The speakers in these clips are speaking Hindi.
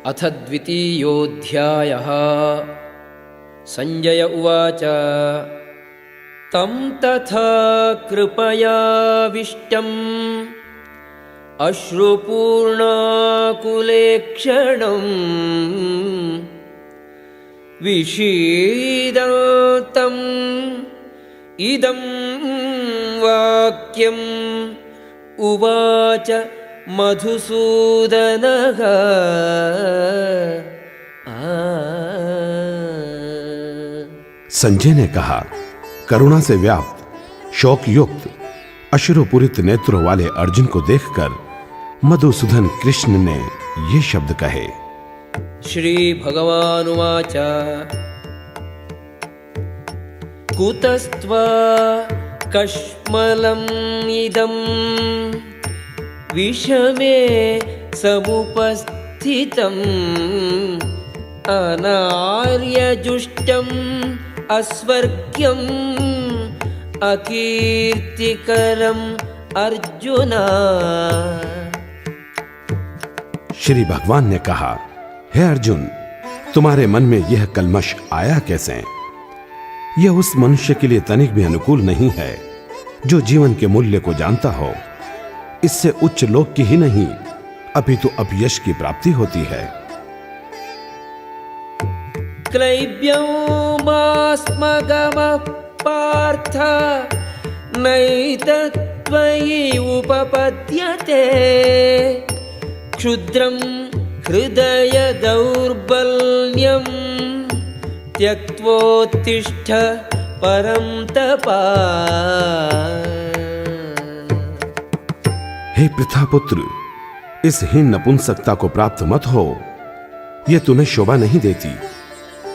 अथ द्वितीयोऽध्यायः। संजय उवाच तं तथा कृपयाविष्टम् अश्रुपूर्णाकुलेक्षणम् विषीदन्तम् इदं वाक्यम् उवाच मधुसूदनः। संजय ने कहा, करुणा से व्याप्त शोक युक्त अश्रुपूरित नेत्रों वाले अर्जुन को देखकर मधुसूदन कृष्ण ने ये शब्द कहे। श्री भगवानुवाच कुतस्त्वा कश्मलम् इदम् विषमे समुपस्थितम् अनार्यजुष्टम् अस्वर्ग्यम् अकीर्तिकरम् अर्जुन। श्री भगवान ने कहा, हे अर्जुन, तुम्हारे मन में यह कल्मश आया कैसे? यह उस मनुष्य के लिए तनिक भी अनुकूल नहीं है जो जीवन के मूल्य को जानता हो। इससे उच्च लोक की ही नहीं अपितु अपयश की प्राप्ति होती है। क्लैब्योमास्मगमः पार्थ नैतत्त्वयि उपपद्यते क्षुद्रं हृदय दौर्बल्यम् त्यक्त्वोत्तिष्ठ परं तपा। हे पृथापुत्र, इस हीन नपुंसकता को प्राप्त मत हो, यह तुम्हें शोभा नहीं देती।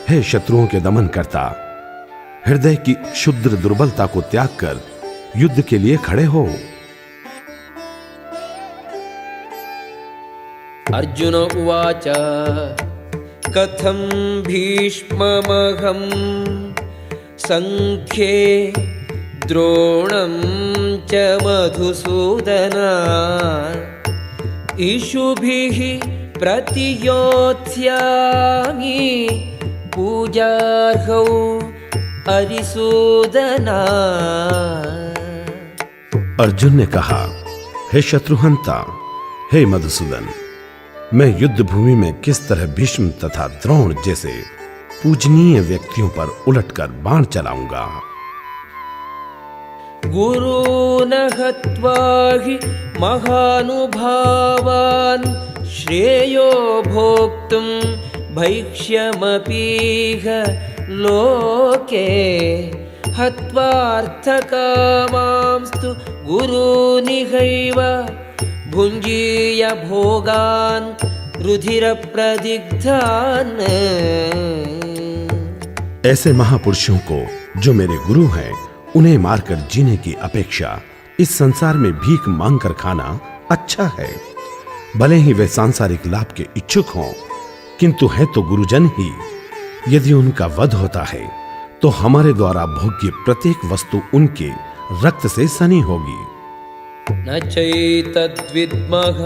हे शत्रुओं के दमन करता, हृदय की क्षुद्र दुर्बलता को त्याग कर युद्ध के लिए खड़े हो। अर्जुन उवाच कथं भीष्ममहं संख्ये द्रोणं च मधुसूदन इषुभिः प्रतियोत्स्यामि पूजार्हौ अरिसूदना। अर्जुन ने कहा, हे शत्रुहंता, हे मधुसूदन, मैं युद्ध भूमि में किस तरह भीष्म तथा द्रोण जैसे पूजनीय व्यक्तियों पर उलटकर बाण चलाऊंगा। गुरून् हत्वा हि महानुभावान् श्रेयो भोक्तुं भैक्ष्यमपीह लोके हत्वार्थकामांस्तु गुरूनिहैव भुञ्जीय भोगान् रुधिरप्रदिग्धान्। ऐसे महापुरुषों को जो मेरे गुरु हैं, उन्हें मारकर जीने की अपेक्षा इस संसार में भीख मांगकर खाना अच्छा है। भले ही वे सांसारिक लाभ के इच्छुक हों, किंतु है तो गुरुजन ही। यदि उनका वध होता है तो हमारे द्वारा भोग्य प्रत्येक वस्तु उनके रक्त से सनी होगी। न चैतद्विद्मः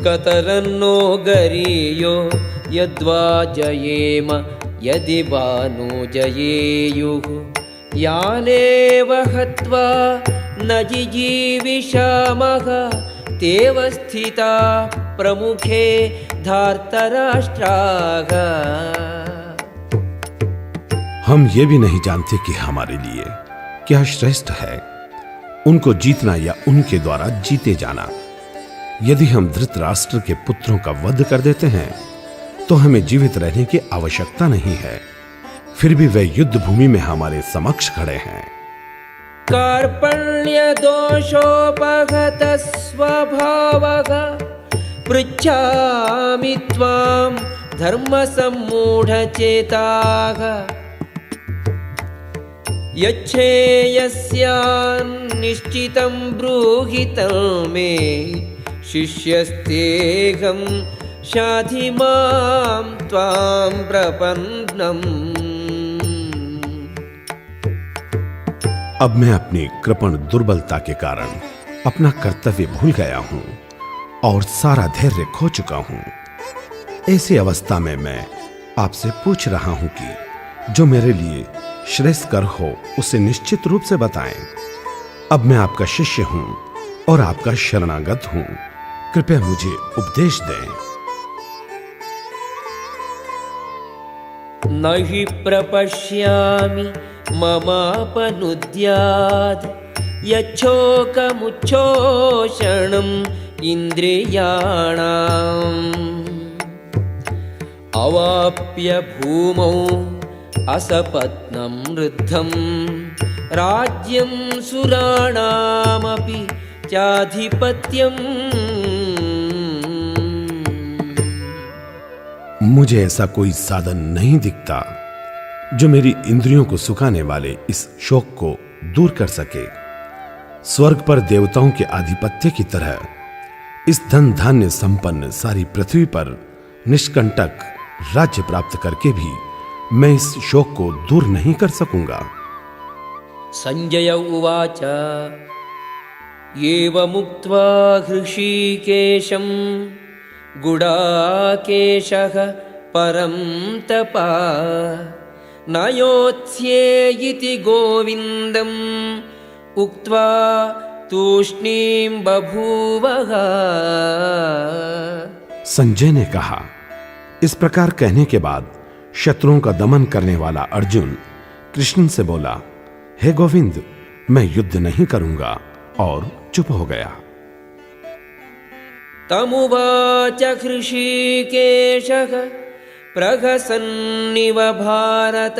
कतरन्नो गरीयो यद्वा जयेम यदि वा नो जयेयुः यानेव हत्वा न जिजीविषामः तेव स्थिता प्रमुखे धार्तराष्ट्राः। हम ये भी नहीं जानते कि हमारे लिए क्या श्रेष्ठ है, उनको जीतना या उनके द्वारा जीते जाना। यदि हम धृतराष्ट्र के पुत्रों का वध कर देते हैं तो हमें जीवित रहने की आवश्यकता नहीं है, फिर भी वे युद्ध भूमि में हमारे समक्ष खड़े हैं। कार्पण्य दोषोपगत स्वभावः पृच्छामि त्वां धर्म सम्मूढचेताः यच्छेयस्यान्निश्चितं ब्रूहि मे शिष्यस्तेऽहं शाधि मां त्वां प्रपन्नम्। अब मैं अपनी कृपण दुर्बलता के कारण अपना कर्तव्य भूल गया हूं और सारा धैर्य खो चुका हूं। ऐसी अवस्था में मैं आपसे पूछ रहा हूं कि जो मेरे लिए श्रेष्ठकर हो उसे निश्चित रूप से बताएं। अब मैं आपका शिष्य हूं और आपका शरणागत हूं, कृपया मुझे उपदेश दें। न हि प्रपश्यामि ममापनुद्यात् यच्छोकमुच्छोषणम् इन्द्रियाणाम् अवाप्य भूमौ असपत्नं वृद्धं राज्यं सुराणामपि चाधिपत्यम्। मुझे ऐसा कोई साधन नहीं दिखता जो मेरी इंद्रियों को सुखाने वाले इस शोक को दूर कर सके। स्वर्ग पर देवताओं के आधिपत्य की तरह इस धन धान्य संपन्न सारी पृथ्वी पर निष्कंटक राज्य प्राप्त करके भी मैं इस शोक को दूर नहीं कर सकूंगा। संजय उवाच एवमुक्त्वा हृषीकेशं गुडाकेशः परं तपः न योत्स्ये इति गोविन्दम् उक्त्वा तूष्णीं बभूवः। संजय ने कहा, इस प्रकार कहने के बाद शत्रुओं का दमन करने वाला अर्जुन कृष्ण से बोला, हे गोविंद, मैं युद्ध नहीं करूंगा, और चुप हो गया। तमुवाच हृषीकेशः प्रहसन्निव भारत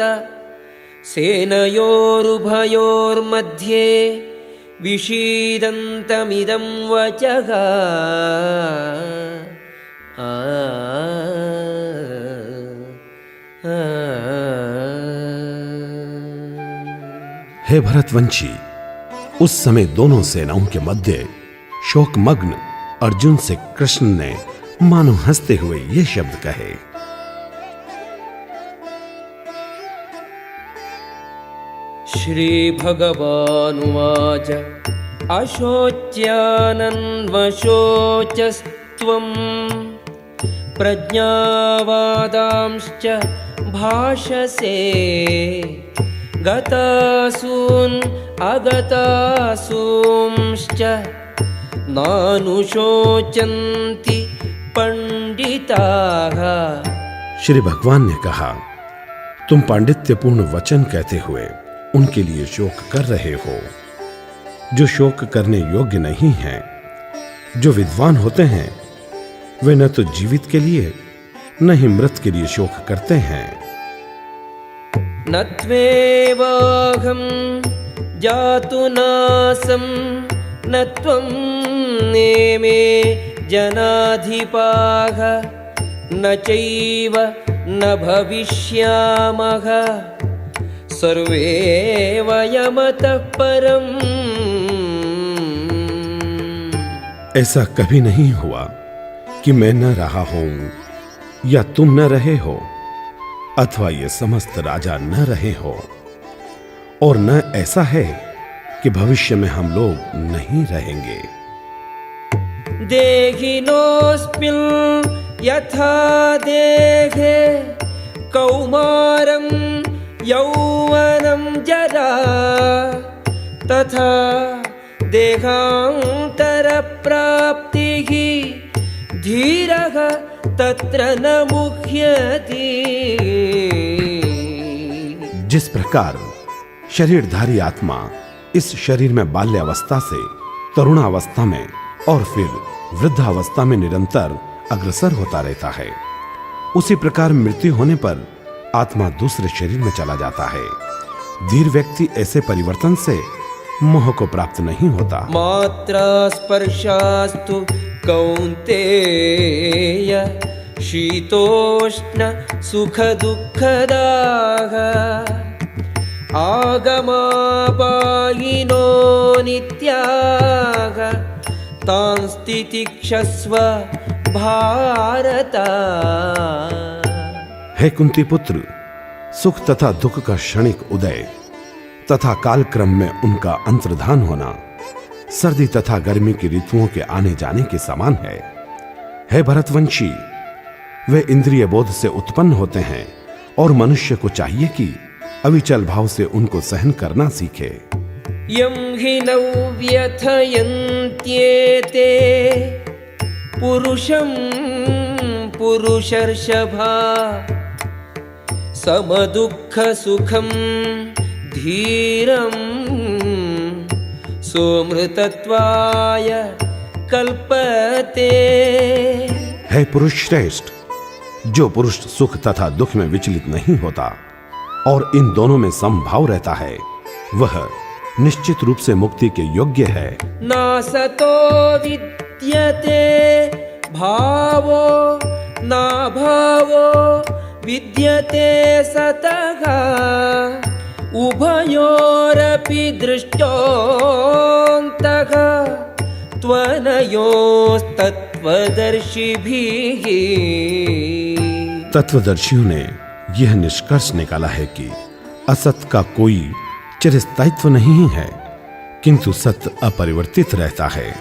सेनयोरुभयोर्मध्ये विषीदन्तमिदं वचः। हे भरतवंशी, उस समय दोनों सेनाओं के मध्य शोकमग्न अर्जुन से कृष्ण ने मानो हंसते हुए ये शब्द कहे। श्री भगवानुवाच अशोच्यानन्वशोचस्त्वं प्रज्ञावादांश्च भाषसे गतासून् अगतासूंश्च नानुशोचन्ति पंडिताः। श्री भगवान ने कहा, तुम पांडित्यपूर्ण वचन कहते हुए उनके लिए शोक कर रहे हो जो शोक करने योग्य नहीं हैं। जो विद्वान होते हैं वे न तो जीवित के लिए न ही मृत के लिए शोक करते हैं। न त्वेवाहं जातुनासं न त्वं नेमे जनाधिपाः न चैव न भविष्यामः सर्वे वयमतः परम्। ऐसा कभी नहीं हुआ कि मैं न रहा हूं या तुम न रहे हो, अथवा ये समस्त राजा न रहे हो, और न ऐसा है कि भविष्य में हम लोग नहीं रहेंगे। देहिनोऽस्मिन् यथा देहे कौमारं यौवनं जरा तथा देहान्तरप्राप्तिः धीरः तत्र न मुह्यति। जिस प्रकार शरीरधारी आत्मा इस शरीर में बाल्यावस्था से तरुणावस्था में और फिर वृद्धावस्था में निरंतर अग्रसर होता रहता है, उसी प्रकार मृत्यु होने पर आत्मा दूसरे शरीर में चला जाता है। धीर व्यक्ति ऐसे परिवर्तन से मोह को प्राप्त नहीं होता। मात्रा स्पर्शास्तु कौन्तेय शीतोष्ण सुख दुःखदाः आगमापायिनो नित्याः तांस्तितिक्षस्व भारत। हे कुंती पुत्र, सुख तथा दुख का क्षणिक उदय तथा कालक्रम में उनका अंतर्धान होना सर्दी तथा गर्मी की ऋतुओं के आने जाने के समान है। हे भरतवंशी, वे इंद्रिय बोध से उत्पन्न होते हैं और मनुष्य को चाहिए कि अविचल भाव से उनको सहन करना सीखे। यं हि नौ व्यथयन्त्येते पुरुषं पुरुषर्षभा समदुःखसुखं धीरं सोमृतत्वाय कल्पते। है पुरुष श्रेष्ठ, जो पुरुष सुख तथा दुख में विचलित नहीं होता और इन दोनों में समभाव रहता है, वह निश्चित रूप से मुक्ति के योग्य है। नासतो विद्यते भावो ना भावो विद्यते सतः उभयोरपि दृष्टोऽन्तः त्वनयोस्तत्त्वदर्शिभिः। तत्वदर्शियों ने यह निष्कर्ष निकाला है कि असत का कोई चिरस्थायित्व नहीं है, किंतु सत्य अपरिवर्तित रहता है।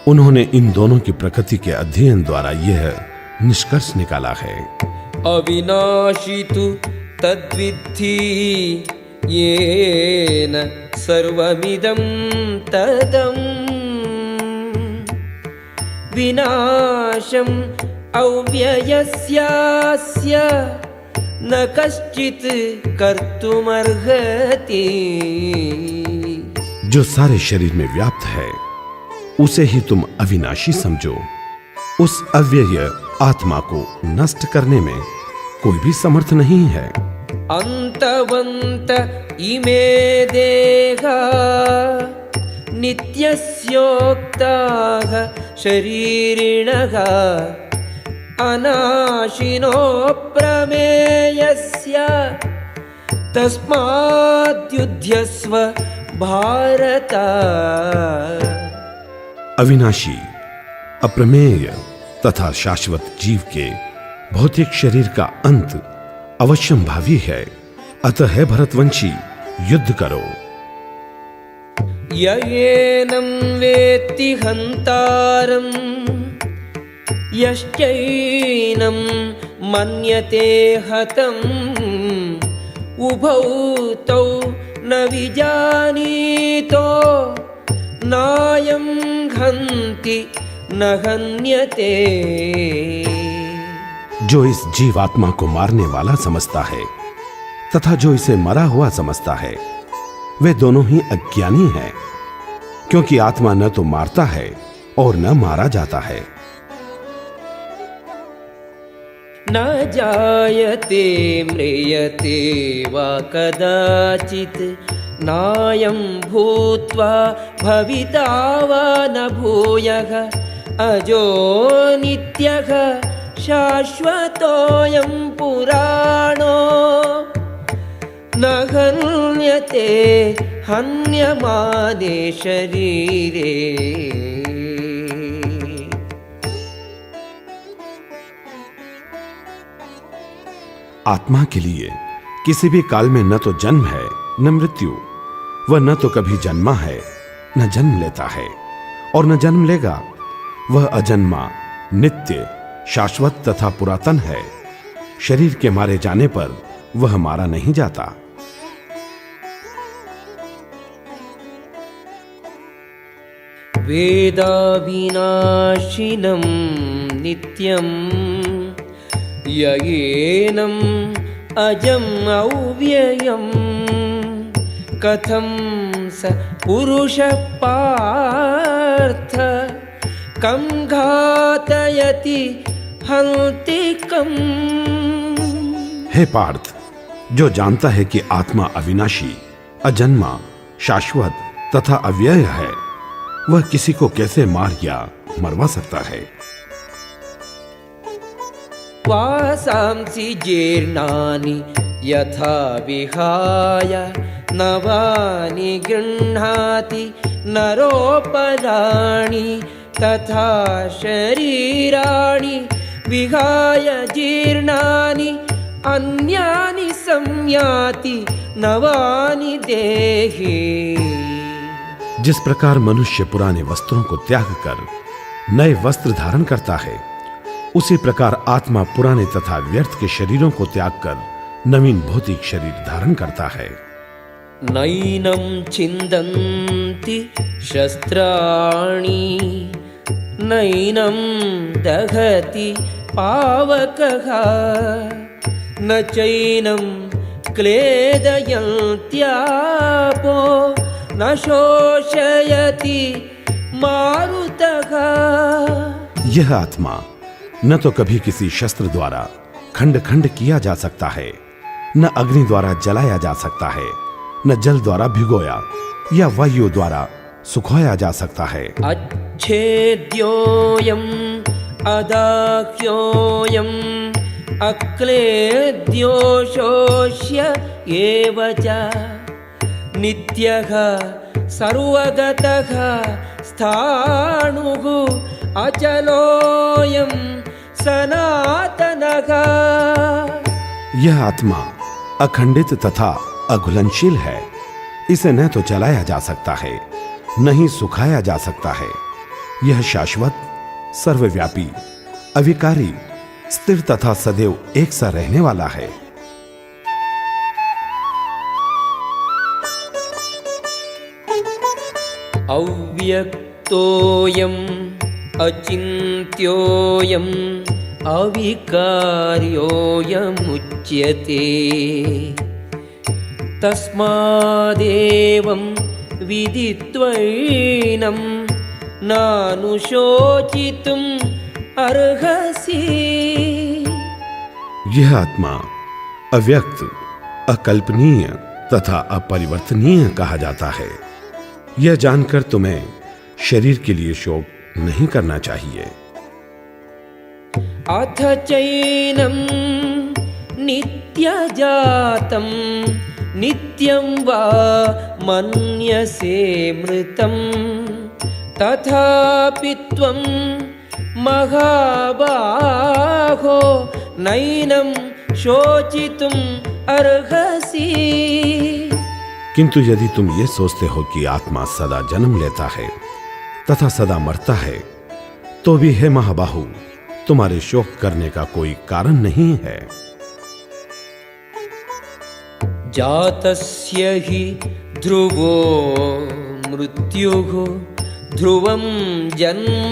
उन्होंने इन दोनों की प्रकृति के अध्ययन द्वारा यह निष्कर्ष निकाला है। अविनाशी तु तद्विद्धि येन सर्वमिदं तदम् विनाशम् अव्ययस्यास्य न कश्चित् कर्तुमर्हति। जो सारे शरीर में व्याप्त है, उसे ही तुम अविनाशी समझो। उस अव्यय आत्मा को नष्ट करने में कोई भी समर्थ नहीं है। अंतवंत इमे देहा नित्यस्योक्ताः शरीरिणः अनाशिनो प्रमेयस्य तस्माद्युध्यस्व भारत। अविनाशी, अप्रमेय तथा शाश्वत जीव के भौतिक शरीर का अंत अवश्यंभावी है। अतः है भरतवंशी, युद्ध करो। येनं वेत्ति हन्तारं यश्चैनं मन्यते हतम् उभौ तौ न विजानीतो नायं हन्ति न हन्यते। जो इस जीवात्मा को मारने वाला समझता है तथा जो इसे मरा हुआ समझता है, वे दोनों ही अज्ञानी हैं, क्योंकि आत्मा न तो मारता है और न मारा जाता है। न जायते म्रियते वा कदाचित् नायं भूत्वा भविता वा न भूयः अजो नित्यः शाश्वतोऽयं पुराणो न हन्यते हन्यमाने शरीरे। आत्मा के लिए किसी भी काल में न तो जन्म है न मृत्यु। वह न तो कभी जन्मा है न जन्म लेता है और न जन्म लेगा। वह अजन्मा, नित्य, शाश्वत तथा पुरातन है। शरीर के मारे जाने पर वह मारा नहीं जाता। वेदाविनाशिनं नित्यं येनम् अजम् अव्ययं कथं स पुरुषः पार्थ कं घातयति हन्ति कम्। हे पार्थ, जो जानता है कि आत्मा अविनाशी, अजन्मा, शाश्वत तथा अव्यय है, वह किसी को कैसे मार या मरवा सकता है। वासांसि जीर्णानि यथा विहाय नवानि गृह्णाति नरोपराणि तथा शरीराणि विहाय जीर्णानि अन्यानि संयाति नवानि देहि। जिस प्रकार मनुष्य पुराने वस्त्रों को त्याग कर नए वस्त्र धारण करता है, उसी प्रकार आत्मा पुराने तथा व्यर्थ के शरीरों को त्याग कर नवीन भौतिक शरीर धारण करता है। नैनं छिन्दन्ति शस्त्राणि नैनं दहति पावकः न चैनं क्लेदयन्त्यापो न शोषयति मारुतः। यह आत्मा न तो कभी किसी शस्त्र द्वारा खंड खंड किया जा सकता है, न अग्नि द्वारा जलाया जा सकता है, न जल द्वारा भिगोया या वायु द्वारा सुखाया जा सकता है। अच्छेद्योऽयम् अदाह्योऽयम् अक्लेद्यो शोष्य एव च नित्यः सर्वगतः स्थाणुः अचलोऽयं सनातनः। यह आत्मा अखंडित तथा अघुलनशील है। इसे न तो जलाया जा सकता है, न ही सुखाया जा सकता है। यह शाश्वत, सर्वव्यापी, अविकारी, स्थिर तथा सदैव एक सा रहने वाला है। अव्यक्तोऽयम् अचिन्त्योऽयम् अविकार्योऽयमुच्यते तस्मादेवं विदित्वैनं नानुशोचितुम् अर्हसि। यह आत्मा अव्यक्त, अकल्पनीय तथा अपरिवर्तनीय कहा जाता है। यह जानकर तुम्हें शरीर के लिए शोक नहीं करना चाहिए। अथ चैनं नित्यजातं नित्यं वा मन्यसे मृतं तथापि त्वं महाबाहो नैनं शोचितुम् अर्हसि। किंतु यदि तुम ये सोचते हो कि आत्मा सदा जन्म लेता है तथा सदा मरता है, तो भी हे महाबाहु, तुम्हारे शोक करने का कोई कारण नहीं है। जातस्य हि ध्रुवो मृत्युः ध्रुवं जन्म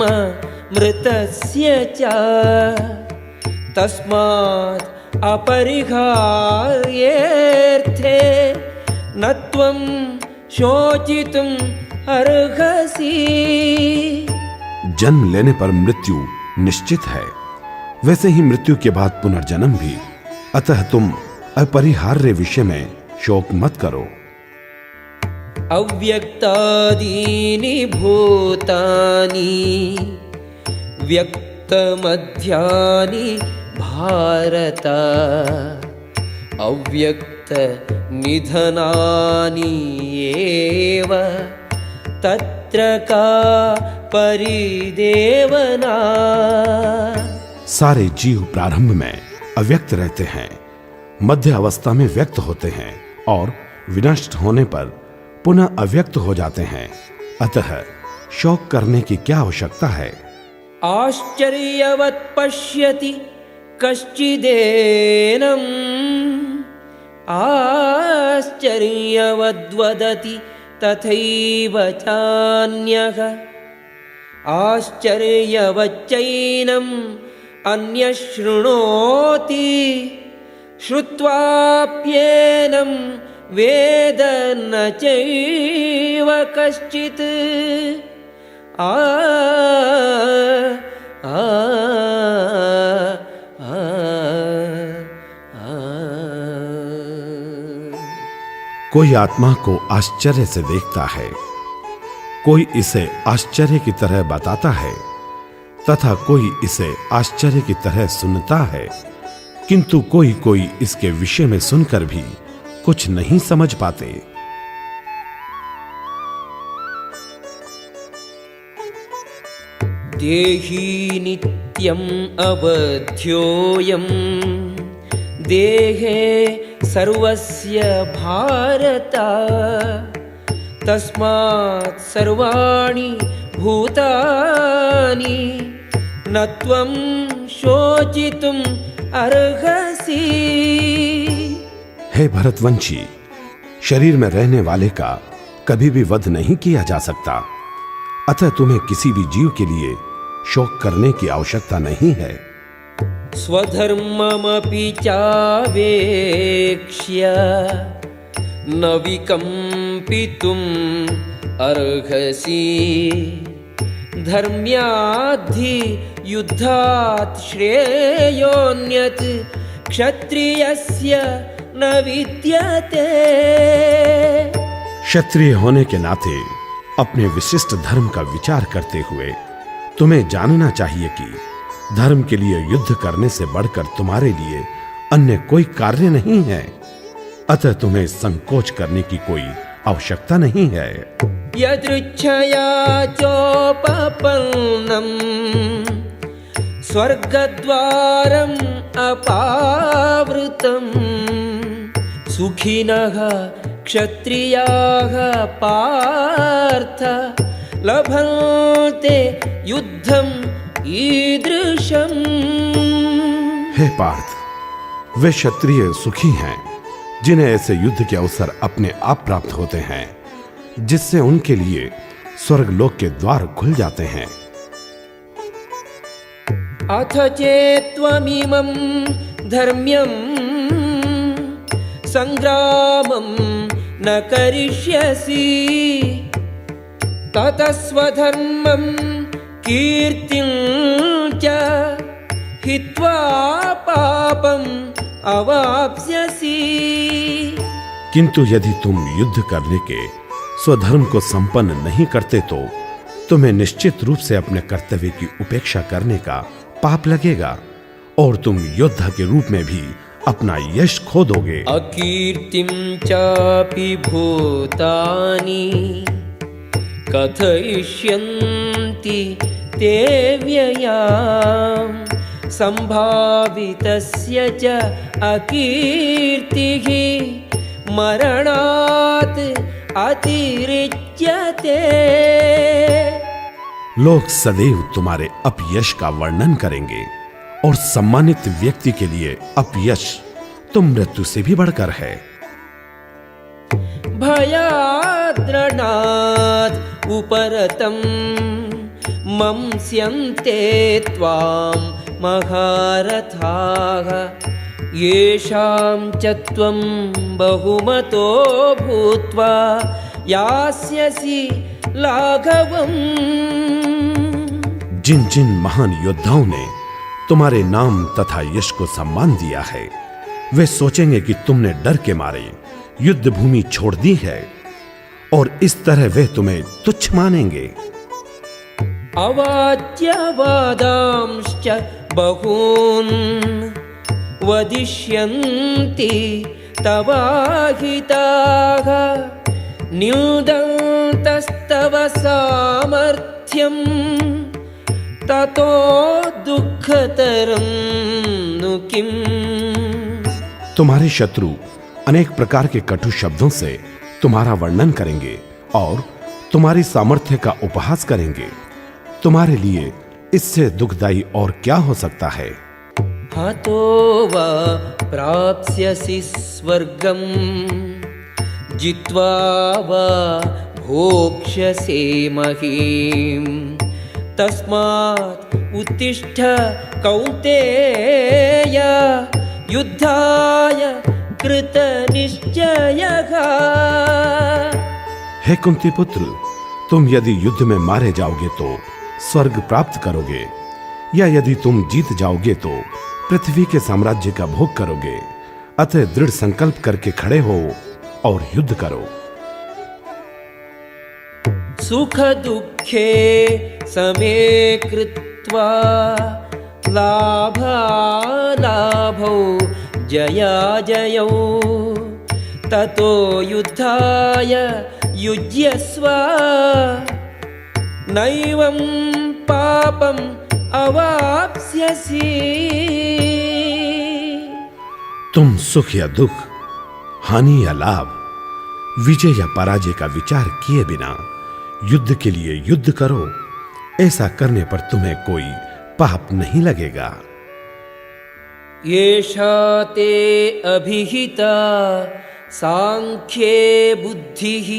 मृतस्य च तस्मात् अपरिहार्येऽर्थे न त्वं शोचितुम् अर्हसि। जन्म लेने पर मृत्यु निश्चित है, वैसे ही मृत्यु के बाद पुनर्जन्म भी। अतः तुम अपरिहार्य विषय में शोक मत करो। अव्यक्तादीनि भूतानि व्यक्तमध्यानि भारत अव्यक्त निधनानि एव तत्र का परिदेवना। सारे जीव प्रारंभ में अव्यक्त रहते हैं, मध्य अवस्था में व्यक्त होते हैं और विनष्ट होने पर पुनः अव्यक्त हो जाते हैं। अतः शोक करने की क्या आवश्यकता है। आश्चर्यवत् पश्यति कश्चिदेनम् आश्चर्यवद्वदति तथैव चान्यः आश्चर्यवच्चैनम् अन्यः शृणोति श्रुत्वाप्येनं वेद न चैव कश्चित्। कोई आत्मा को आश्चर्य से देखता है, कोई इसे आश्चर्य की तरह बताता है तथा कोई इसे आश्चर्य की तरह सुनता है, किंतु कोई कोई इसके विषय में सुनकर भी कुछ नहीं समझ पाते। देही नित्यम् अवध्योऽयम् देहे सर्वस्य भारत तस्मात् सर्वाणि भूतानि न त्वं शोचितुम् अर्हसि। हे भरतवंशी, शरीर में रहने वाले का कभी भी वध नहीं किया जा सकता, अतः तुम्हें किसी भी जीव के लिए शोक करने की आवश्यकता नहीं है। स्वधर्ममपि चावेक्ष्य न विकम्पितुम् अर्हसि। धर्म्याद्धि युद्धात् श्रेयोऽन्यत् क्षत्रियस्य न विद्यते। क्षत्रिय होने के नाते अपने विशिष्ट धर्म का विचार करते हुए तुम्हें जानना चाहिए कि धर्म के लिए युद्ध करने से बढ़कर तुम्हारे लिए अन्य कोई कार्य नहीं है, अतः तुम्हें संकोच करने की कोई आवश्यकता नहीं है। यदृच्छया चोपपन्नम् स्वर्गद्वारम् अपावृतम् सुखिनः क्षत्रियाः पार्थ लभन्ते युद्धम् ईदृशम्। हे पार्थ, वे क्षत्रिय सुखी हैं जिन्हें ऐसे युद्ध के अवसर अपने आप प्राप्त होते हैं, जिससे उनके लिए स्वर्गलोक के द्वार खुल जाते हैं। अथ चेत्त्वमिमं धर्म्यम् संग्रामं न करिष्यसि ततः स्वधर्मं कीर्तिं च हित्वा पापम् अवाप्स्यसि। किंतु यदि तुम युद्ध करने के स्वधर्म को संपन्न नहीं करते तो तुम्हें निश्चित रूप से अपने कर्तव्य की उपेक्षा करने का पाप लगेगा और तुम योद्धा के रूप में भी अपना यश खो दोगे। अकीर्तिं चापि भूतानि कथयिष्यन्ति ते व्ययाम् संभावितस्य च अकीर्तिः मरणात् अतिरिच्यते। लोग सदैव तुम्हारे अपयश का वर्णन करेंगे और सम्मानित व्यक्ति के लिए अपयश तो मृत्यु से भी बढ़कर है। भयाद्रणात् उपरतं मंस्यन्ते त्वां महारथाः येषां च त्वं बहुमतो भूत्वा यास्यसि लाघवम्। जिन जिन महान योद्धाओं ने तुम्हारे नाम तथा यश को सम्मान दिया है, वे सोचेंगे कि तुमने डर के मारे युद्ध भूमि छोड़ दी है और इस तरह वे तुम्हें तुच्छ मानेंगे। अवाच्यवादांश्च बहून् वदिष्यन्ति तवाहिताः न्यूदन्तस्तव सामर्थ्यम् ततो दुःखतरं नु किम्। तुम्हारे शत्रु अनेक प्रकार के कटु शब्दों से तुम्हारा वर्णन करेंगे और तुम्हारी सामर्थ्य का उपहास करेंगे। तुम्हारे लिए इससे दुखदाई और क्या हो सकता है। हतो वा प्राप्स्यसि स्वर्गम् जित्वा वा भोक्ष्यसे महीम् तस्मात् उत्तिष्ठ कौन्तेय युद्धाय कृतनिश्चयः। हे कुंती पुत्र, तुम यदि युद्ध में मारे जाओगे तो स्वर्ग प्राप्त करोगे, या यदि तुम जीत जाओगे तो पृथ्वी के साम्राज्य का भोग करोगे। अतः दृढ़ संकल्प करके खड़े हो और युद्ध करो। सुख दुःखे समे कृत्वा लाभालाभौ जयाजयौ ततो युद्धाय युज्यस्व नैवं पापम् अवाप्स्यसि। तुम सुख या दुख, हानि या लाभ, विजय या पराजय का विचार किए बिना युद्ध के लिए युद्ध करो। ऐसा करने पर तुम्हें कोई पाप नहीं लगेगा। येषा ते अभिहिता सांख्ये बुद्धिः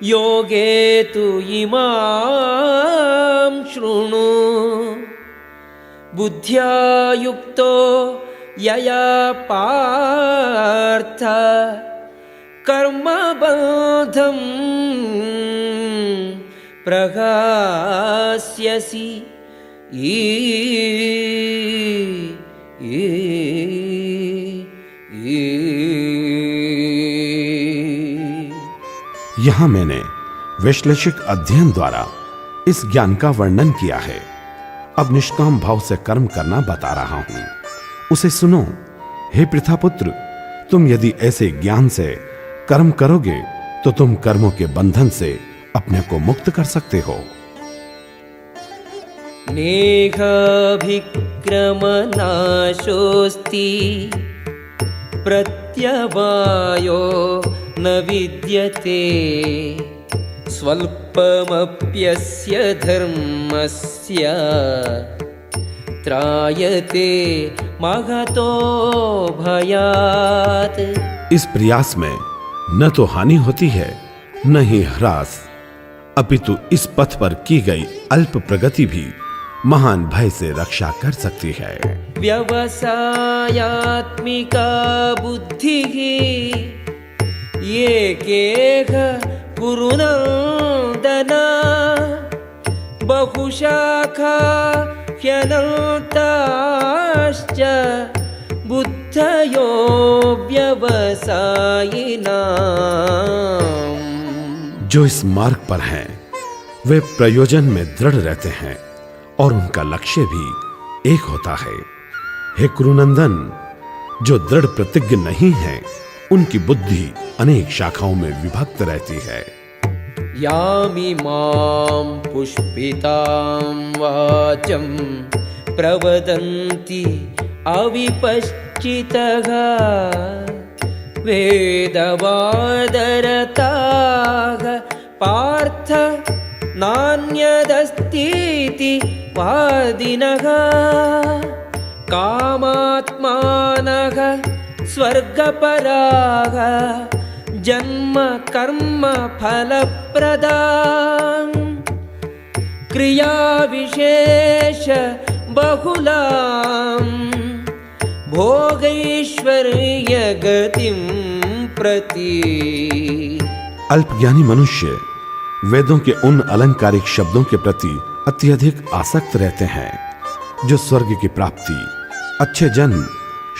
योगे तु इमां शृणु बुद्ध्या युक्तो यया पार्थ कर्मबन्धं प्रहास्यसि यहाँ मैंने वैश्लेषिक अध्ययन द्वारा इस ज्ञान का वर्णन किया है। अब निष्काम भाव से कर्म करना बता रहा हूं, उसे सुनो। हे पृथापुत्र, तुम यदि ऐसे ज्ञान से कर्म करोगे तो तुम कर्मों के बंधन से अपने को मुक्त कर सकते हो। नेहाभिक्रमनाशोऽस्ति प्रत्यवायो न विद्यते स्वल्पमप्यस्य धर्मस्य त्रायते महतो भयात्। इस प्रयास में न तो हानि होती है न ही ह्रास, अपितु इस पथ पर की गई अल्प प्रगति भी महान भय से रक्षा कर सकती है। व्यवसायात्मिका बुद्धिः एकेह कुरुनन्दन बहुशाखा ह्यनन्ताश्च बुद्धयो व्यवसायिनाम्। जो इस मार्ग पर हैं, वे प्रयोजन में दृढ़ रहते हैं और उनका लक्ष्य भी एक होता है। हे कुरुनंदन, जो दृढ़ प्रतिज्ञ नहीं है, उनकी बुद्धि अनेक शाखाओं में विभक्त रहती है। यामिमां पुष्पितां वाचं प्रवदन्ति अविपश्चितः वेदवादरताः पार्थ नान्यदस्तीति वादिनः कामात्मानः स्वर्गपराः जन्म कर्म फलप्रदां क्रियाविशेष बहुलां भोगैश्वर्य गतिं प्रति। अल्पज्ञानी मनुष्य वेदों के उन अलंकारिक शब्दों के प्रति अत्यधिक आसक्त रहते हैं जो स्वर्ग की प्राप्ति, अच्छे जन्म,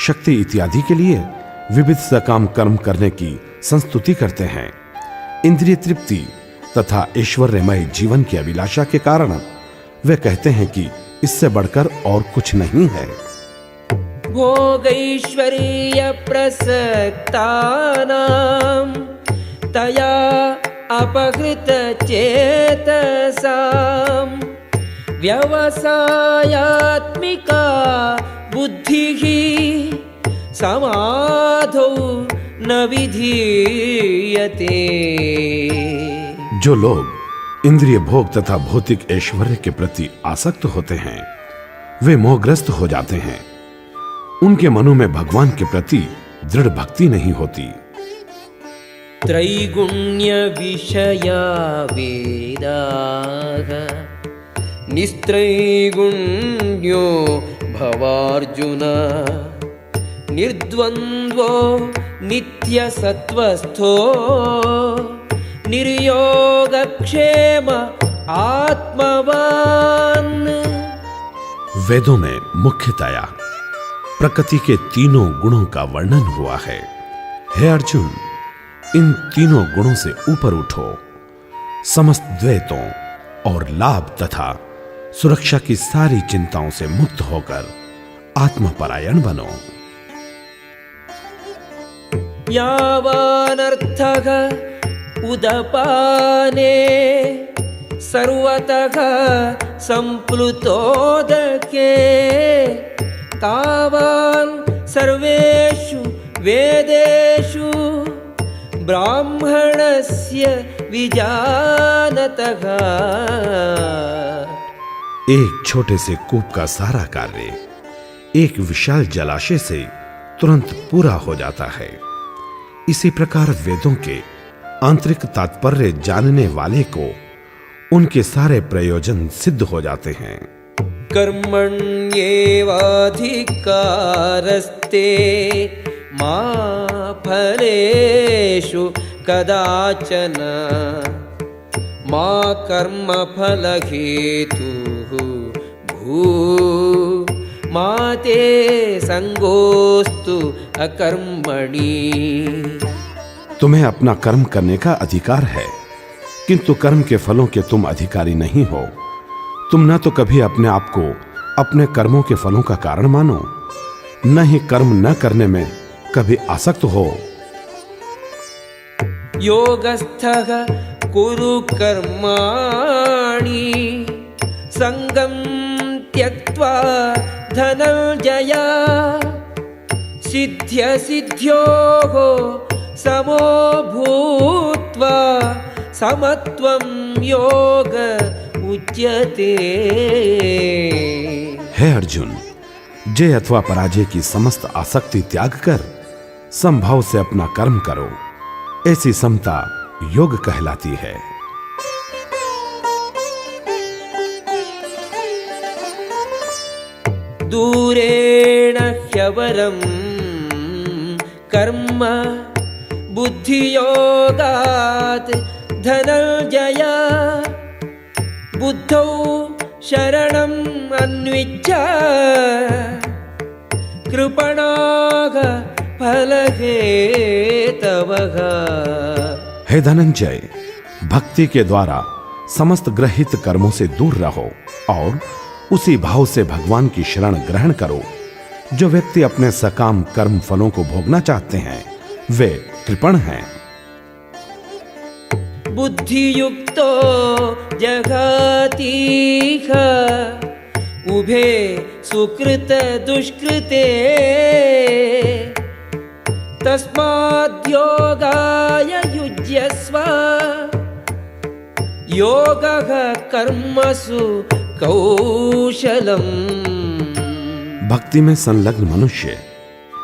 शक्ति इत्यादि के लिए विविध सकाम कर्म करने की संस्तुति करते हैं। इंद्रिय तृप्ति तथा ऐश्वर्यमय जीवन की अभिलाषा के कारण वे कहते हैं कि इससे बढ़कर और कुछ नहीं है। भोगैश्वर्य प्रसक्तानां तया अपहृत चेतसां व्यवसायात्मिका बुद्धिः समाधौ न विधीयते। जो लोग इंद्रिय भोग तथा भौतिक ऐश्वर्य के प्रति आसक्त होते हैं, वे मोहग्रस्त हो जाते हैं। उनके मनों में भगवान के प्रति दृढ़ भक्ति नहीं होती। त्रैगुण्य विषया वेदाः निस्त्रैगुण्यो भवार्जुन निर्द्वन्द्वो नित्यसत्वस्थो निर्योगक्षेम आत्मवान्। वेदों में मुख्यतया प्रकृति के तीनों गुणों का वर्णन हुआ है। हे अर्जुन, इन तीनों गुणों से ऊपर उठो, समस्त द्वैतों और लाभ तथा सुरक्षा की सारी चिंताओं से मुक्त होकर आत्मपरायण बनो। यावानर्थः उदपाने सर्वतः संप्लुतोदके तावान् सर्वेषु वेदेषु ब्राह्मणस्य विजानतः। एक छोटे से कूप का सारा कार्य एक विशाल जलाशय से तुरंत पूरा हो जाता है। इसी प्रकार वेदों के आंतरिक तात्पर्य जानने वाले को उनके सारे प्रयोजन सिद्ध हो जाते हैं। कर्मण्येवाधिकारस्ते मा फलेषु कदाचन मा कर्मफलहेतुः भूः मा ते संगोस्तु अकर्मणि। तुम्हें अपना कर्म करने का अधिकार है, किंतु कर्म के फलों के तुम अधिकारी नहीं हो। तुम न तो कभी अपने आप को अपने कर्मों के फलों का कारण मानो, न ही कर्म न करने में कभी आसक्त हो। योगस्थः कुरु कर्माणि संगं त्यक्त्वा धनञ्जय सिद्ध्यसिद्ध्योः समो भूत्वा समत्वं योग उच्यते। हे अर्जुन, जय अथवा पराजय की समस्त आसक्ति त्याग कर समभाव से अपना कर्म करो। ऐसी समता योग कहलाती है। दूरेण ह्यवरं कर्म बुद्धियोगात् धनञ्जय बुद्धौ शरणम् अन्विच्छ कृपणाः फलहेतवः। हे धनंजय, भक्ति के द्वारा समस्त ग्रहित कर्मों से दूर रहो और उसी भाव से भगवान की शरण ग्रहण करो। जो व्यक्ति अपने सकाम कर्म फलों को भोगना चाहते हैं वे कृपण हैं। बुद्धियुक्तो जगातीह उभे सुकृत दुष्कृते तस्माद्योगाय युज्यस्व योगः कर्मसु कौशलम्। भक्ति में संलग्न मनुष्य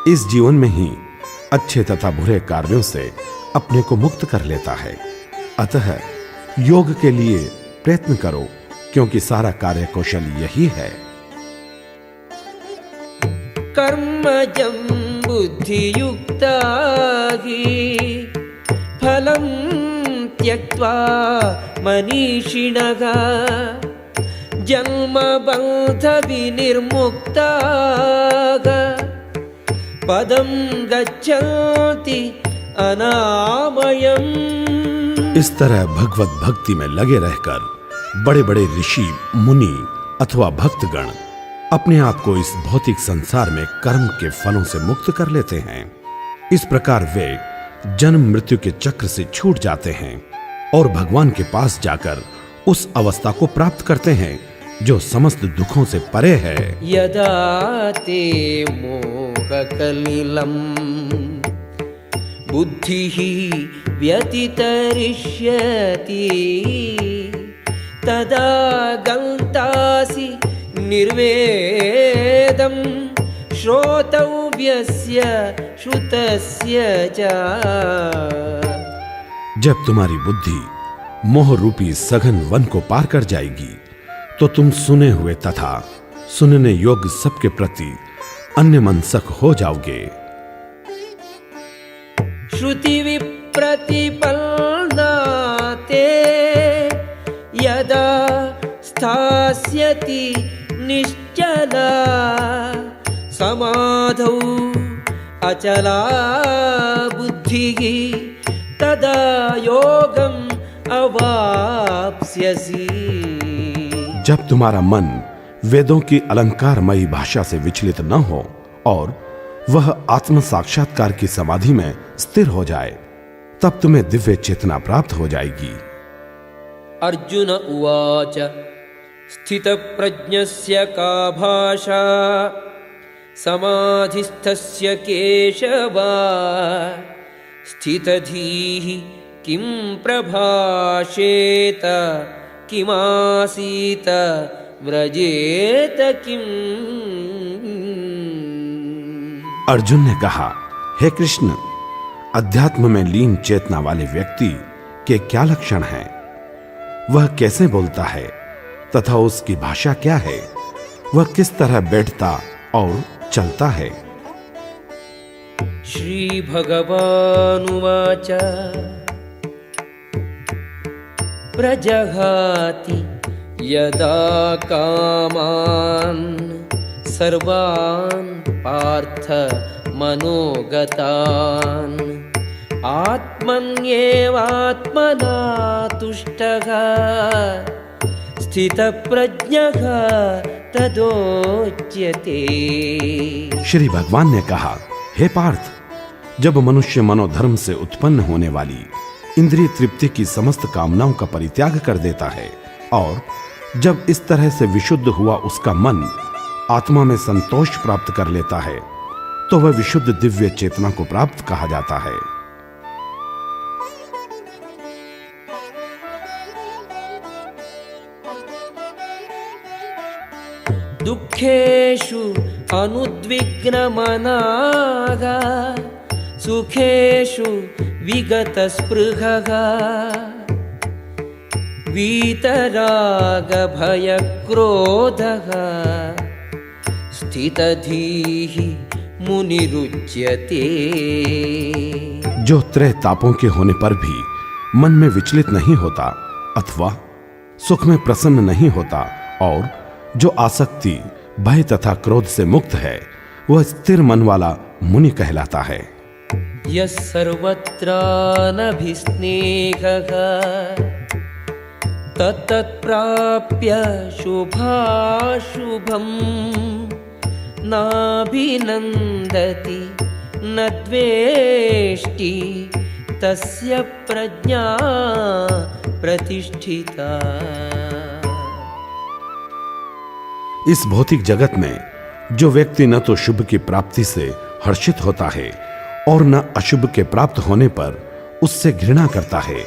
इस जीवन में ही अच्छे तथा बुरे कार्यों से अपने को मुक्त कर लेता है। अतः योग के लिए प्रयत्न करो, क्योंकि सारा कार्य कौशल यही है। कर्मजं बुद्धियुक्ता हि फलं त्यक्त्वा मनीषिणः जन्मबन्धविनिर्मुक्ताः पदं गच्छन्ति अनामयम्। इस तरह भगवत भक्ति में लगे रहकर बड़े बड़े ऋषि मुनि अथवा भक्तगण अपने आप को इस भौतिक संसार में कर्म के फलों से मुक्त कर लेते हैं। इस प्रकार वे जन्म मृत्यु के चक्र से छूट जाते हैं और भगवान के पास जाकर उस अवस्था को प्राप्त करते हैं जो समस्त दुखों से परे है। यदा ते मोहकलिलं बुद्धिः व्यतितरिष्यति तदा गन्तासि निर्वेदं श्रोतव्यस्य श्रुतस्य च। जब तुम्हारी बुद्धि मोह रूपी सघन वन को पार कर जाएगी तो तुम सुने हुए तथा सुनने योग्य सबके प्रति अन्य मनसक हो जाओगे। श्रुति विप्रतिपन्ना ते यदा स्थास्यति निश्चला समाधौ अचला बुद्धिः तदा योगम अवाप्स्यसि। जब तुम्हारा मन वेदों की अलंकारमयी भाषा से विचलित न हो और वह आत्म साक्षात्कार की समाधि में स्थिर हो जाए, तब तुम्हें दिव्य चेतना प्राप्त हो जाएगी। अर्जुन उवाच स्थितप्रज्ञस्य का भाषा समाधिस्थस्य केशव स्थितधीः किं प्रभाषेत किमासीत व्रजेत किम्। अर्जुन ने कहा, हे कृष्ण, अध्यात्म में लीन चेतना वाले व्यक्ति के क्या लक्षण हैं? वह कैसे बोलता है तथा उसकी भाषा क्या है? वह किस तरह बैठता और चलता है? श्री भगवानुवाच प्रजहाति यदा कामान् सर्वान् पार्थ मनोगतान् आत्मन्येवात्मना तुष्टः स्थितप्रज्ञः तदोच्यते। श्री भगवान ने कहा, हे पार्थ, जब मनुष्य मनोधर्म से उत्पन्न होने वाली इंद्रिय तृप्ति की समस्त कामनाओं का परित्याग कर देता है और जब इस तरह से विशुद्ध हुआ उसका मन आत्मा में संतोष प्राप्त कर लेता है, तो वह विशुद्ध दिव्य चेतना को प्राप्त कहा जाता है। दुःखेषु अनुद्विग्नमनाः सुखेषु विगतस्पृहः वीतरागभयक्रोधः स्थितधीः मुनिरुच्यते। जो त्रय तापों के होने पर भी मन में विचलित नहीं होता अथवा सुख में प्रसन्न नहीं होता और जो आसक्ति, भय तथा क्रोध से मुक्त है, वह स्थिर मन वाला मुनि कहलाता है। यः सर्वत्रानभिस्नेहः तत्तत्प्राप्य शुभाशुभम् नाभिनन्दति न द्वेष्टि तस्य प्रज्ञा प्रतिष्ठिता। इस भौतिक जगत में जो व्यक्ति न तो शुभ की प्राप्ति से हर्षित होता है और न अशुभ के प्राप्त होने पर उससे घृणा करता है,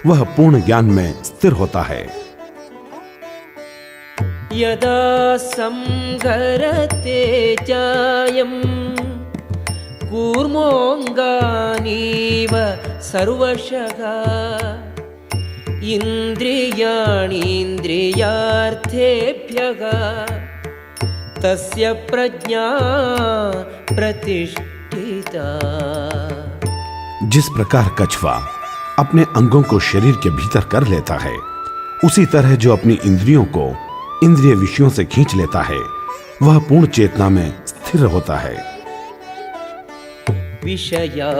वह पूर्ण ज्ञान में स्थिर होता है। यदा संहरते चायं कूर्मोऽङ्गानीव सर्वशः इन्द्रियाणीन्द्रियार्थेभ्यः तस्य प्रज्ञा प्रतिष्ठिता। जिस प्रकार कछुआ अपने अंगों को शरीर के भीतर कर लेता है, उसी तरह जो अपनी इंद्रियों को इंद्रिय विषयों से खींच लेता है, वह पूर्ण चेतना में स्थिर होता है। विषया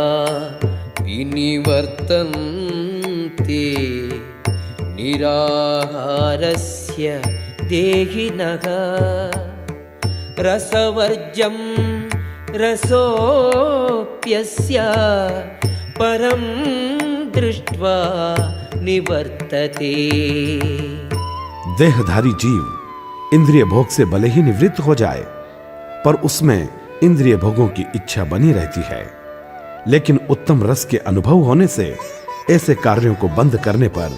विनिवर्तन्ते निराहारस्य देहिनः रसवर्जं रसोऽप्यस्य परं दृष्ट्वा निवर्तते। देहधारी जीव इंद्रिय भोग से भले ही निवृत्त हो जाए, पर उसमें इंद्रिय भोगों की इच्छा बनी रहती है। लेकिन उत्तम रस के अनुभव होने से ऐसे कार्यों को बंद करने पर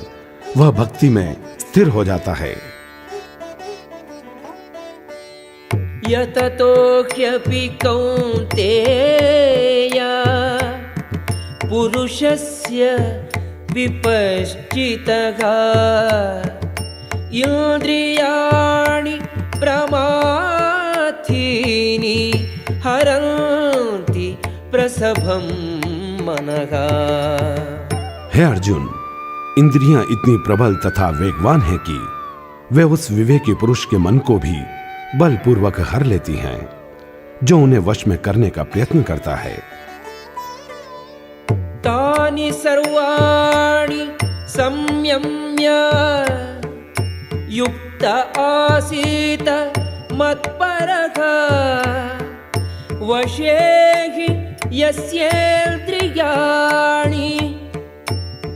वह भक्ति में स्थिर हो जाता है। यततो ह्यपि कौन्तेय पुरुषस्य विपश्चितः इन्द्रियाणि प्रमाथीनि हरन्ति प्रसभं मनः। हे अर्जुन, इंद्रियां इतनी प्रबल तथा वेगवान हैं कि वे उस विवेकी पुरुष के मन को भी बलपूर्वक हर लेती हैं, जो उन्हें वश में करने का प्रयत्न करता है। तानि सर्वाणि संयम्य युक्त आसीत मत्परः वशे हि यस्येन्द्रियाणि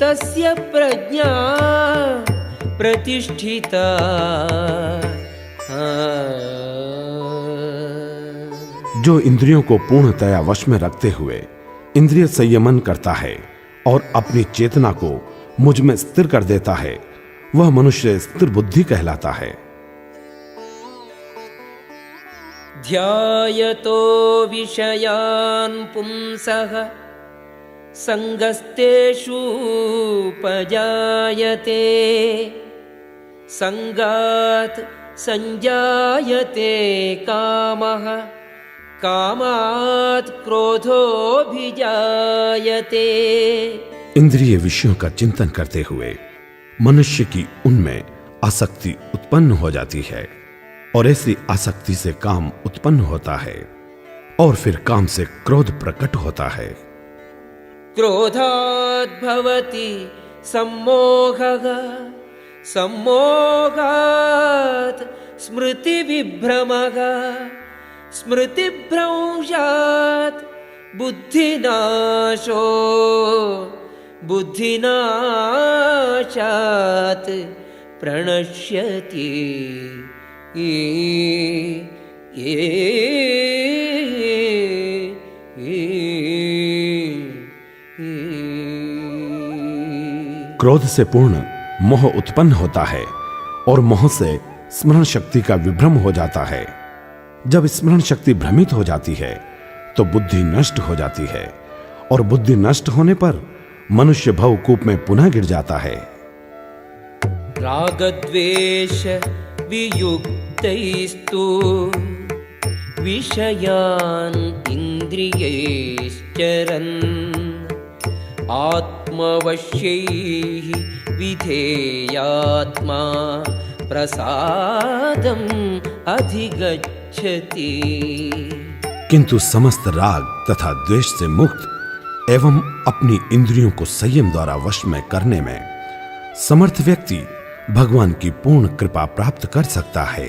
तस्य प्रज्ञा प्रतिष्ठिता। जो इंद्रियों को पूर्णतया वश में रखते हुए इंद्रिय संयमन करता है और अपनी चेतना को मुझ में स्थिर कर देता है, वह मनुष्य स्थिर बुद्धि कहलाता है। ध्यायतो विषयान् पुंसः सङ्गस्तेषूपजायते सङ्गात् संजायते कामः कामात् क्रोधोऽभिजायते। इंद्रिय विषयों का चिंतन करते हुए मनुष्य की उनमें आसक्ति उत्पन्न हो जाती है और ऐसी आसक्ति से काम उत्पन्न होता है और फिर काम से क्रोध प्रकट होता है। क्रोधात् भवति सम्मोहः सम्मोहात् स्मृतिविभ्रमः स्मृतिभ्रंशात् बुद्धिनाशो बुद्धिनाशात् प्रणश्यति। क्रोध से पूर्ण मोह उत्पन्न होता है और मोह से स्मरण शक्ति का विभ्रम हो जाता है। जब स्मरण शक्ति भ्रमित हो जाती है तो बुद्धि नष्ट हो जाती है और बुद्धि नष्ट होने पर मनुष्य भवकूप में पुनः गिर जाता है। रागद्वेष वियुक्तैस्तु विषयान् इन्द्रियैश्चरन् आत्मवश्यैः विधेयात्मा प्रसादम् अधिगच्छति। किंतु समस्त राग तथा द्वेष से मुक्त एवं अपनी इंद्रियों को संयम द्वारा वश में करने में समर्थ व्यक्ति भगवान की पूर्ण कृपा प्राप्त कर सकता है।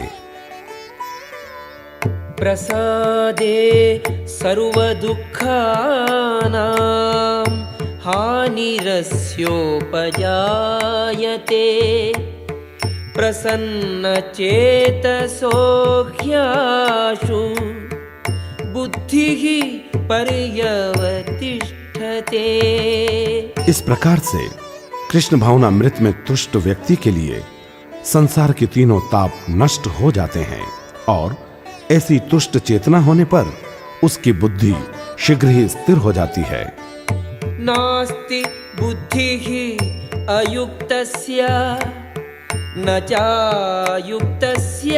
प्रसादे सर्वदुःखानां हानिरस्योपजायते प्रसन्नचेतसो ह्याशु बुद्धिः पर्यवतिष्ठते। इस प्रकार से कृष्ण भावनामृत में तुष्ट व्यक्ति के लिए संसार के तीनों ताप नष्ट हो जाते हैं और ऐसी तुष्ट चेतना होने पर उसकी बुद्धि शीघ्र ही स्थिर हो जाती है। नास्ति बुद्धिः अयुक्तस्य न चायुक्तस्य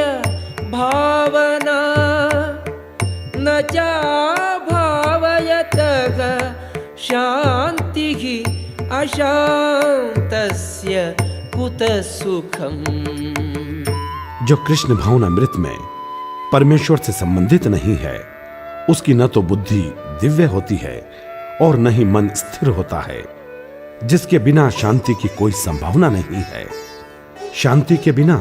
भावना न चाभावयतः शान्तिः अशान्तस्य कुतः सुखम्। जो कृष्ण भावनामृत में परमेश्वर से संबंधित नहीं है उसकी न तो बुद्धि दिव्य होती है और न ही मन स्थिर होता है, जिसके बिना शांति की कोई संभावना नहीं है। शांति के बिना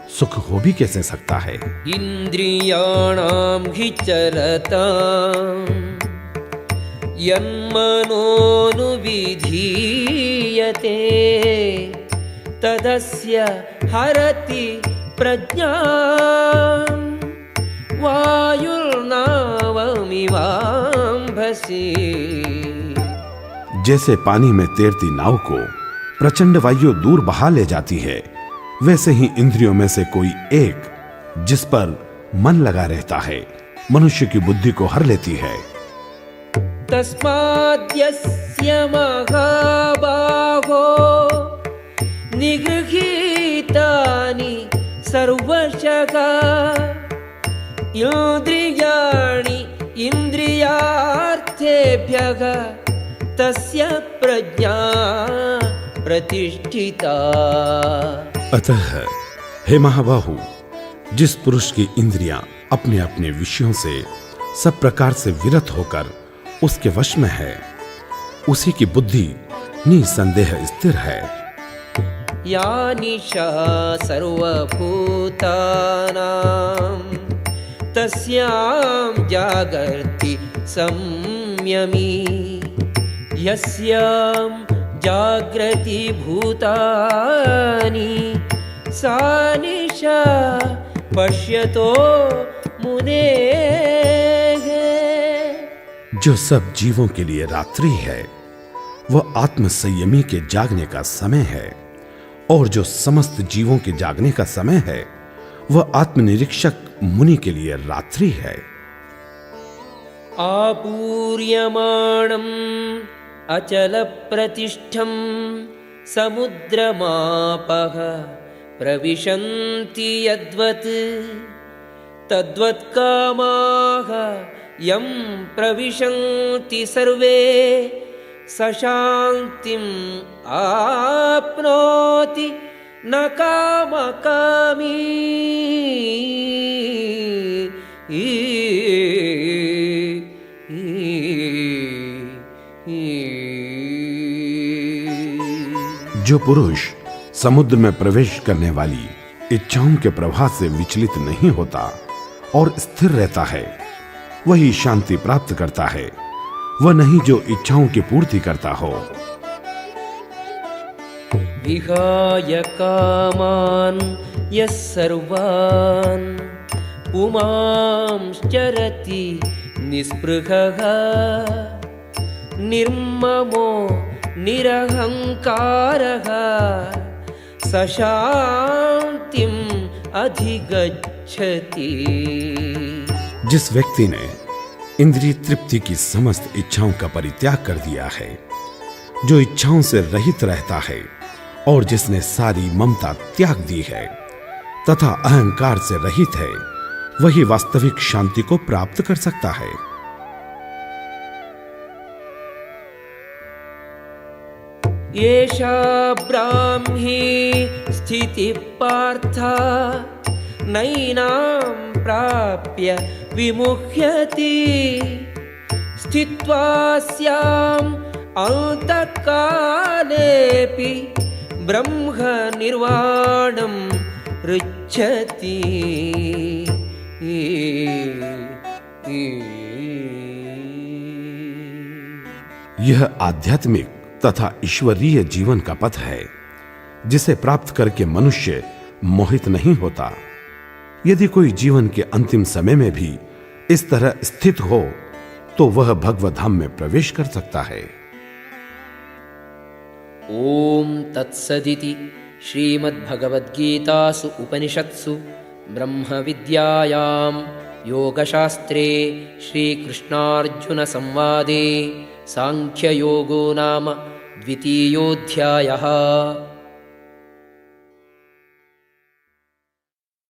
सुख हो भी कैसे सकता है। इंद्रियाणां हि चरतां यन्मनोनुविधीयते तदस्य हरति प्रज्ञां वायुर्नावमिवाम्भसि। जैसे पानी में तैरती नाव को प्रचंड वायु दूर बहा ले जाती है, वैसे ही इंद्रियों में से कोई एक जिस पर मन लगा रहता है मनुष्य की बुद्धि को हर लेती है। तस्माद्यस्य महाबाहो निगृहीतानि सर्वशः इंद्रियाणि इंद्रियार्थेभ्यः तस्य प्रज्ञा प्रतिष्ठिता। अतः हे महाबाहु, जिस पुरुष की इंद्रियां अपने अपने विषयों से सब प्रकार से विरत होकर उसके वश में है, उसी की बुद्धि निसंदेह स्थिर है। या निशा सर्वभूतानां तस्यां जागर्ति संयमी यस्यां जागृति भूतानि सा निशा पश्यतो मुनेः। जो सब जीवों के लिए रात्रि है वह आत्म संयमी के जागने का समय है, और जो समस्त जीवों के जागने का समय है वह आत्मनिरीक्षक मुनि के लिए रात्रि है। आपूर्यमाणम् अचलप्रतिष्ठं समुद्रमापः प्रविशन्ति यद्वत् तद्वत्कामाः यं प्रविशन्ति सर्वे स शान्तिम् आप्नोति न कामकामी। जो पुरुष समुद्र में प्रवेश करने वाली इच्छाओं के प्रवाह से विचलित नहीं होता और स्थिर रहता है, वही शांति प्राप्त करता है, वह नहीं जो इच्छाओं की पूर्ति करता हो। विहाय कामान् यः सर्वान् पुमांश्चरति निःस्पृहः निर्ममो निरहंकारः स शान्तिम् अधिगच्छति। जिस व्यक्ति ने इंद्रिय तृप्ति की समस्त इच्छाओं का परित्याग कर दिया है, जो इच्छाओं से रहित रहता है और जिसने सारी ममता त्याग दी है तथा अहंकार से रहित है, वही वास्तविक शांति को प्राप्त कर सकता है। एषा ब्राह्मी स्थितिः पार्थ नैनां प्राप्य विमुह्यति स्थित्वा स्याम् अन्तकालेऽपि ब्रह्म निर्वाणं ऋच्छति। यह आध्यात्मिक तथा ईश्वरीय जीवन का पथ है, जिसे प्राप्त करके मनुष्य मोहित नहीं होता। यदि कोई जीवन के अंतिम समय में भी इस तरह स्थित हो तो वह भगवत धाम में प्रवेश कर सकता है। ओम तत्सदिति श्रीमद्भगवद्गीतासु उपनिषत्सु ब्रह्म विद्यायां योगशास्त्रे श्रीकृष्णार्जुन संवादे सांख्ययोगो नाम द्वितीयोऽध्यायः।